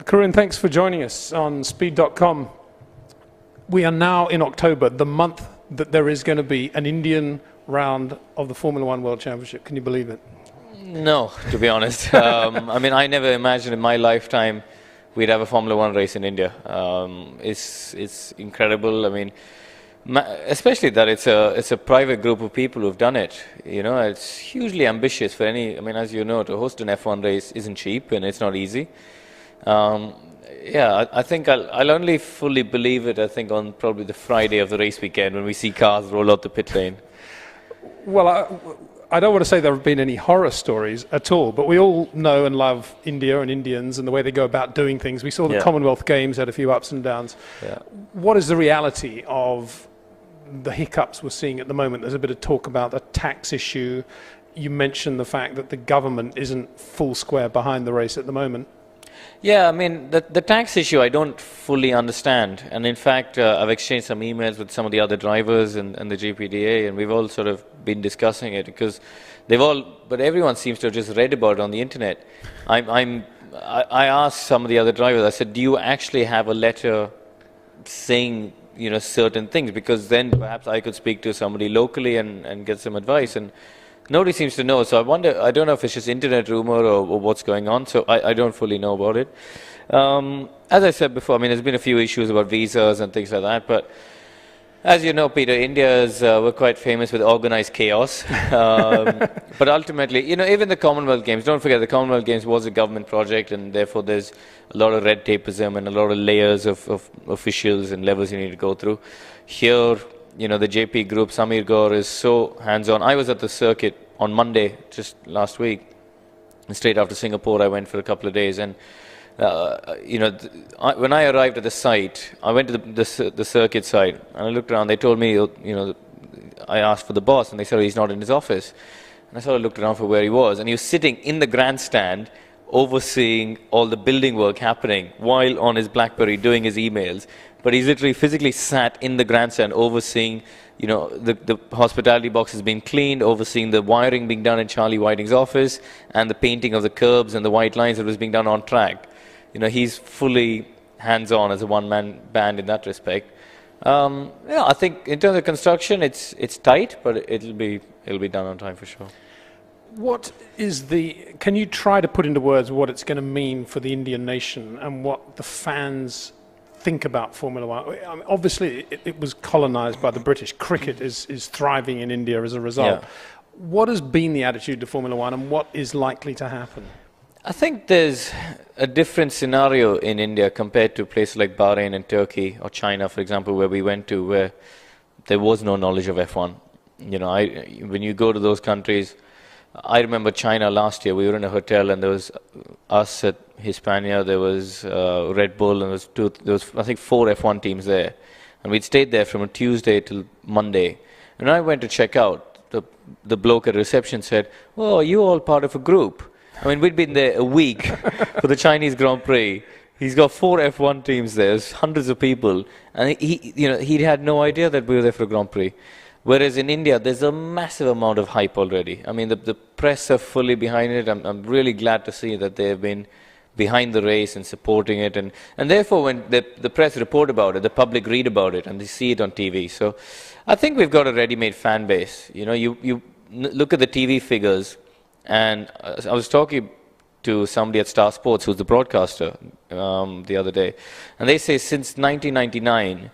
Karun, thanks for joining us on Speed.com. We are now in October, the month that there is going to be an Indian round of the Formula One World Championship. Can you believe it? No, to be honest. I mean, I never imagined in my lifetime we'd have a Formula One race in India. It's incredible. I mean, especially that it's a private group of people who've done it. You know, it's hugely ambitious for any. I mean, as you know, to host an F1 race isn't cheap and it's not easy. Yeah, I think I'll only fully believe it, I think, on probably the Friday of the race weekend when we see cars roll out the pit lane. Well, I don't want to say there have been any horror stories at all, but we all know and love India and Indians and the way they go about doing things. We saw the Commonwealth Games had a few ups and downs. Yeah. What is the reality of the hiccups we're seeing at the moment? There's a bit of talk about the tax issue. You mentioned the fact that the government isn't full square behind the race at the moment. Yeah, I mean, the tax issue I don't fully understand. And in fact, I've exchanged some emails with some of the other drivers and the GPDA, and we've all sort of been discussing it because but everyone seems to have just read about it on the internet. I asked some of the other drivers, I said, do you actually have a letter saying, you know, certain things? Because then perhaps I could speak to somebody locally and get some advice. And nobody seems to know, so I wonder, I don't know if it's just internet rumor or what's going on, so I don't fully know about it. As I said before, I mean, there's been a few issues about visas and things like that, but as you know, Peter, we're quite famous with organized chaos. But ultimately, you know, even the Commonwealth Games, don't forget the Commonwealth Games was a government project, and therefore there's a lot of red tapeism and a lot of layers of officials and levels you need to go through. Here, you know, the JP group, Samir Gaur is so hands-on. I was at the circuit on Monday, just last week, and straight after Singapore I went for a couple of days. And, you know, when I arrived at the site, I went to the circuit site, and I looked around. They told me, you know, I asked for the boss, and they said, oh, he's not in his office. And I sort of looked around for where he was, and he was sitting in the grandstand overseeing all the building work happening while on his BlackBerry doing his emails. But he's literally physically sat in the grandstand overseeing, you know, the hospitality boxes being cleaned, overseeing the wiring being done in Charlie Whiting's office, and the painting of the curbs and the white lines that was being done on track. You know, he's fully hands-on as a one-man band in that respect. Yeah, I think in terms of construction, it's tight, but it'll be done on time for sure. Can you try to put into words what it's going to mean for the Indian nation and what the fans think about Formula One? I mean, obviously, it was colonized by the British. Cricket is thriving in India as a result. Yeah. What has been the attitude to Formula One, and what is likely to happen? I think there's a different scenario in India compared to places like Bahrain and Turkey or China, for example, where we went to, where there was no knowledge of F1. You know, when you go to those countries, I remember China last year. We were in a hotel, and there was us at Hispania, there was Red Bull, and there was I think 4 F1 teams there. And we'd stayed there from a Tuesday till Monday. And when I went to check out, the bloke at reception said, "Oh, are you all part of a group?" I mean, we'd been there a week for the Chinese Grand Prix. He's got 4 F1 teams there, hundreds of people, and he had no idea that we were there for a Grand Prix. Whereas in India, there's a massive amount of hype already. I mean, the press are fully behind it. I'm really glad to see that they've been behind the race and supporting it. And therefore, when the press report about it, the public read about it, and they see it on TV. So I think we've got a ready-made fan base. You know, you look at the TV figures, and I was talking to somebody at Star Sports, who's the broadcaster, the other day, and they say since 1999,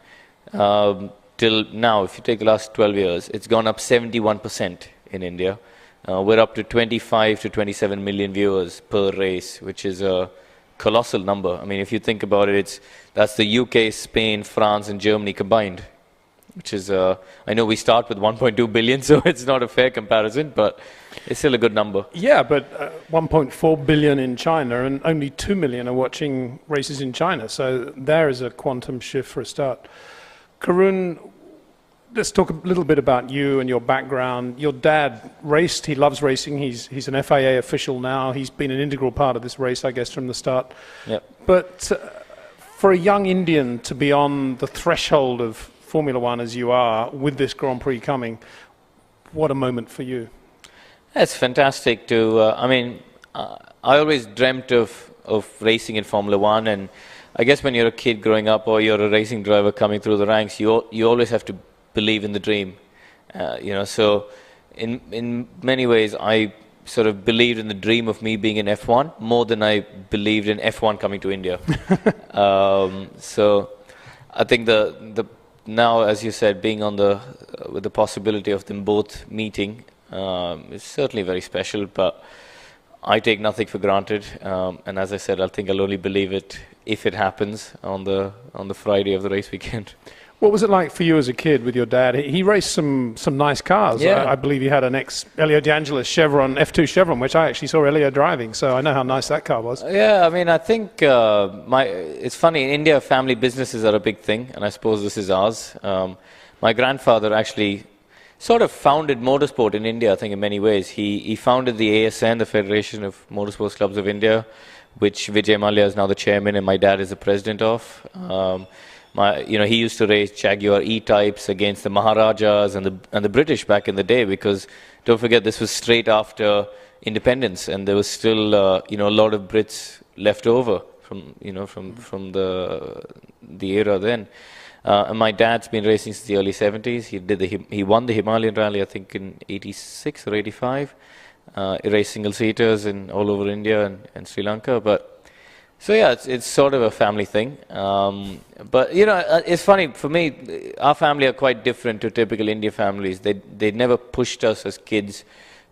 till now, if you take the last 12 years, it's gone up 71% in India. We're up to 25 to 27 million viewers per race, which is a colossal number. I mean, if you think about it, that's the UK, Spain, France, and Germany combined, which is, I know we start with 1.2 billion, so it's not a fair comparison, but it's still a good number. Yeah, but 1.4 billion in China, and only 2 million are watching races in China. So there is a quantum shift for a start. Karun, let's talk a little bit about you and your background. Your dad raced. He loves racing. He's an FIA official now. He's been an integral part of this race, I guess, from the start. Yep. But for a young Indian to be on the threshold of Formula One as you are, with this Grand Prix coming, what a moment for you. It's fantastic to, I mean, I always dreamt of of racing in Formula One. And I guess when you're a kid growing up or you're a racing driver coming through the ranks, you always have to believe in the dream. So in many ways, I sort of believed in the dream of me being in F1 more than I believed in F1 coming to India. So I think now, as you said, being on with the possibility of them both meeting is certainly very special, but I take nothing for granted. And as I said, I think I'll only believe it if it happens on the Friday of the race weekend. What was it like for you as a kid with your dad? He raced some nice cars. Yeah. I believe he had an Elio De Angelis Chevron, F2 Chevron, which I actually saw Elio driving, so I know how nice that car was. Yeah, I mean, I think it's funny, in India, family businesses are a big thing, and I suppose this is ours. My grandfather actually sort of founded motorsport in India, I think, in many ways. He founded the ASN, the Federation of Motorsports Clubs of India, which Vijay Mallya is now the chairman, and my dad is the president of. He used to race Jaguar E-types against the Maharajas and the British back in the day, because don't forget, this was straight after independence, and there was still a lot of Brits left over from the era then. And my dad's been racing since the early 70s. He won the Himalayan Rally, I think, in 86 or 85. He raced single-seaters all over India and Sri Lanka. So yeah, it's sort of a family thing. But it's funny for me. Our family are quite different to typical Indian families. They never pushed us as kids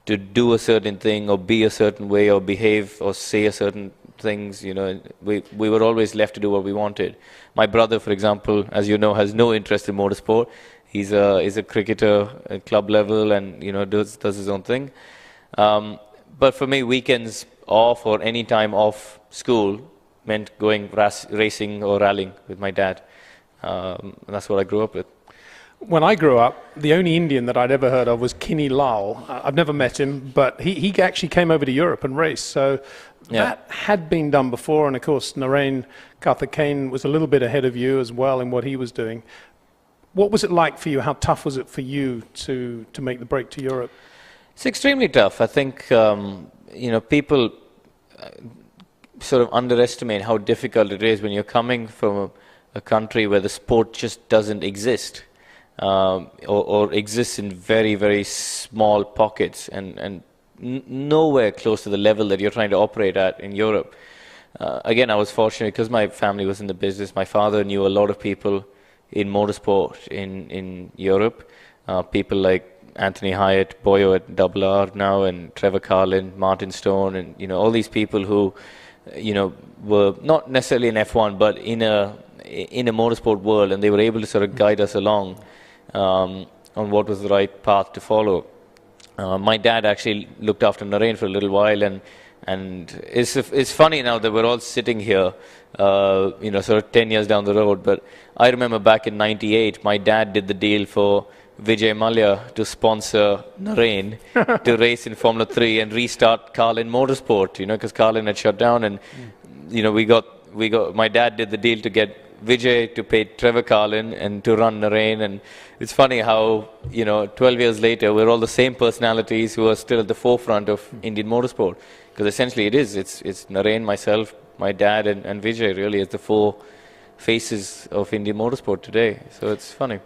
to do a certain thing or be a certain way or behave or say a certain things. We were always left to do what we wanted. My brother, for example, as you know, has no interest in motorsport. He's a cricketer at club level and does his own thing. But for me, weekends off or any time off school meant going racing or rallying with my dad. That's what I grew up with. When I grew up, the only Indian that I'd ever heard of was Kinney Lal. I've never met him, but he actually came over to Europe and raced. So that had been done before. And of course, Narain Karthikeyan was a little bit ahead of you as well in what he was doing. What was it like for you? How tough was it for you to make the break to Europe? It's extremely tough. I think, people sort of underestimate how difficult it is when you're coming from a country where the sport just doesn't exist, or exists in very, very small pockets and nowhere close to the level that you're trying to operate at in Europe. Again, I was fortunate because my family was in the business. My father knew a lot of people in motorsport in Europe, people like Anthony Hyatt, Boyo at R now, and Trevor Carlin, Martin Stone, and all these people who were not necessarily in F1, but in a motorsport world, and they were able to sort of guide us along on what was the right path to follow. My dad actually looked after Narain for a little while, and it's funny now that we're all sitting here, sort of 10 years down the road. But I remember back in '98, my dad did the deal for Vijay Mallya to sponsor Narain to race in Formula 3 and restart Carlin Motorsport, because Carlin had shut down, and we got my dad did the deal to get Vijay to pay Trevor Carlin and to run Narain. And it's funny how 12 years later we're all the same personalities who are still at the forefront of Indian motorsport, because essentially it's Narain, myself, my dad, and Vijay really as the four faces of Indian motorsport today. So it's funny.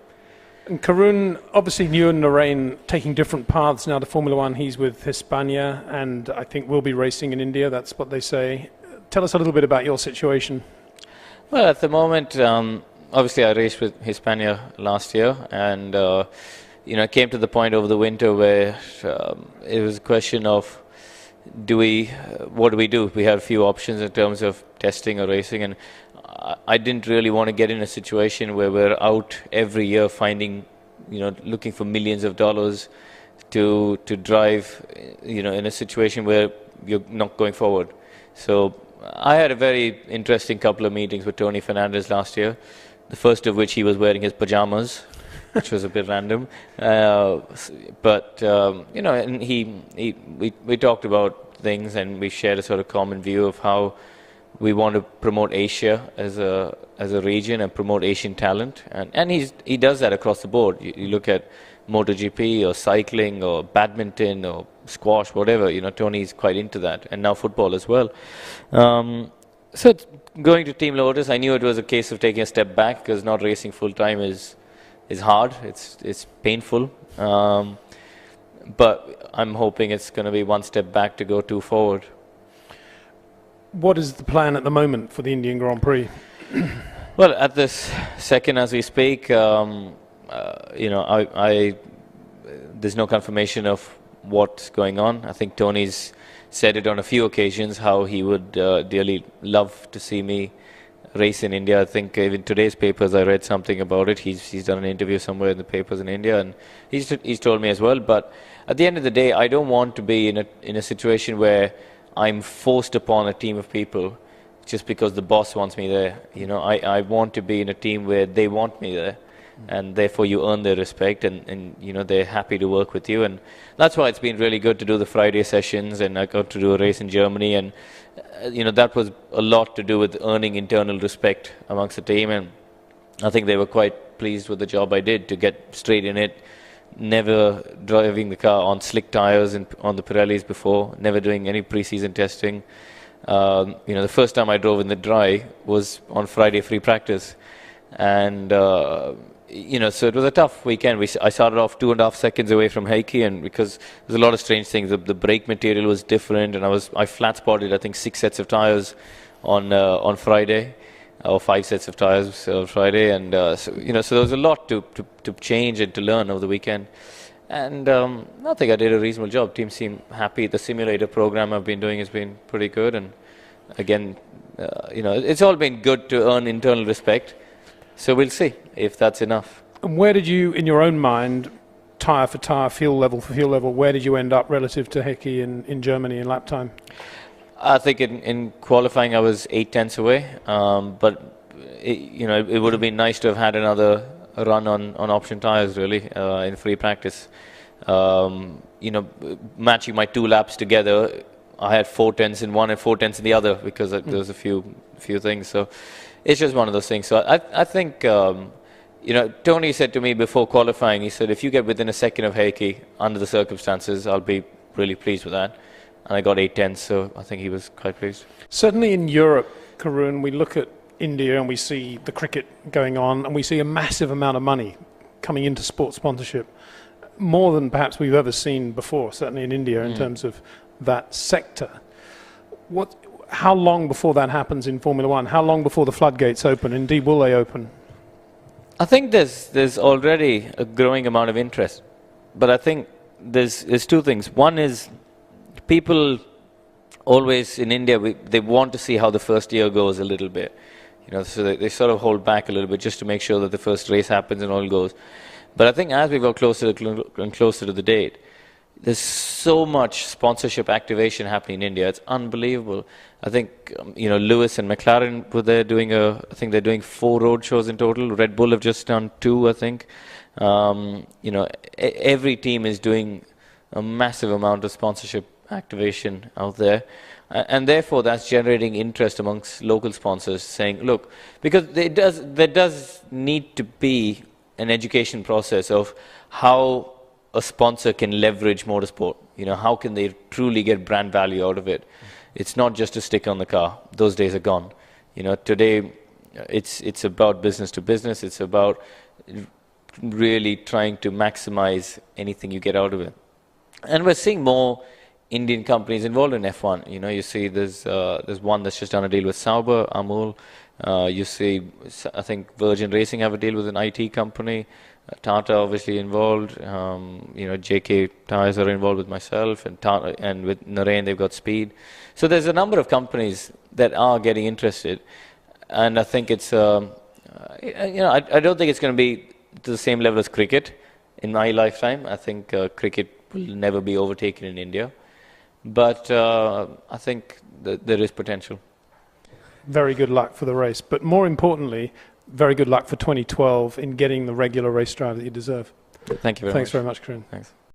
And Karun, obviously you and Narain taking different paths now to Formula One. He's with Hispania, and I think will be racing in India. That's what they say. Tell us a little bit about your situation. Well, at the moment, obviously I raced with Hispania last year, and it came to the point over the winter where it was a question of what do we do? We had a few options in terms of testing or racing, and I didn't really want to get in a situation where we're out every year looking for millions of dollars to drive, in a situation where you're not going forward. So I had a very interesting couple of meetings with Tony Fernandez last year, the first of which he was wearing his pajamas, which was a bit random. But and we talked about things, and we shared a sort of common view of how we want to promote Asia as a region and promote Asian talent, and he does that across the board. You look at MotoGP or cycling or badminton or squash, whatever. Tony's quite into that, and now football as well. So going to Team Lotus, I knew it was a case of taking a step back because not racing full time is hard. It's painful. But I'm hoping it's going to be one step back to go two forward. What is the plan at the moment for the Indian Grand Prix? Well, at this second, as we speak, there's no confirmation of what's going on. I think Tony's said it on a few occasions how he would dearly love to see me race in India. I think even today's papers I read something about it. He's done an interview somewhere in the papers in India, and he's told me as well. But at the end of the day, I don't want to be in a situation where I'm forced upon a team of people just because the boss wants me there. I want to be in a team where they want me there, and therefore you earn their respect, and they're happy to work with you. And that's why it's been really good to do the Friday sessions, and I got to do a race in Germany, and that was a lot to do with earning internal respect amongst the team, and I think they were quite pleased with the job I did to get straight in it, never driving the car on slick tires and on the Pirellis before, never doing any pre-season testing. The first time I drove in the dry was on Friday free practice, and so it was a tough weekend. I started off 2.5 seconds away from Heikki, and because there's a lot of strange things, the brake material was different, and I flat spotted I think 6 sets of tires on Friday, or 5 sets of tires on Friday, and so there was a lot to change and to learn over the weekend. And I think I did a reasonable job. Team seemed happy. The simulator program I've been doing has been pretty good. And again, it's all been good to earn internal respect. So we'll see if that's enough. And where did you, in your own mind, tyre for tyre, fuel level for fuel level, where did you end up relative to Heikki in Germany in lap time? I think in qualifying I was 8/10 away. But it would have been nice to have had another run on option tyres really in free practice. Matching my 2 laps together, I had 4/10 in one and 4/10 in the other because there was a few things. So it's just one of those things. So I think Tony said to me before qualifying, he said if you get within a second of Heikki under the circumstances, I'll be really pleased with that. And I got 8/10, so I think he was quite pleased. Certainly in Europe, Karun, we look at India and we see the cricket going on, and we see a massive amount of money coming into sports sponsorship, more than perhaps we've ever seen before, certainly in India in terms of that sector. How long before that happens in Formula One? How long before the floodgates open? Indeed, will they open? I think there's already a growing amount of interest, but I think there's 2 things. One is people always in India, they want to see how the first year goes a little bit. So they sort of hold back a little bit just to make sure that the first race happens and all goes. But I think as we go closer and closer to the date, there's so much sponsorship activation happening in India. It's unbelievable. I think Lewis and McLaren were there doing I think they're doing 4 road shows in total. Red Bull have just done 2, I think. Every team is doing a massive amount of sponsorship activation out there. And therefore, that's generating interest amongst local sponsors saying, look, because there does need to be an education process of how a sponsor can leverage motorsport. How can they truly get brand value out of it? It's not just a sticker on the car. Those days are gone. Today, it's about business to business. It's about really trying to maximize anything you get out of it. And we're seeing more Indian companies involved in F1. You see there's one that's just done a deal with Sauber, Amul. You see, I think Virgin Racing have a deal with an IT company. Tata obviously involved. JK Tyres are involved with myself, and with Narain they've got Speed. So there's a number of companies that are getting interested, and I think it's I don't think it's going to be to the same level as cricket in my lifetime. I think cricket will never be overtaken in India. But I think that there is potential. Very good luck for the race. But more importantly, very good luck for 2012 in getting the regular race driver that you deserve. Thank you very much. Thanks very much, Karun. Thanks.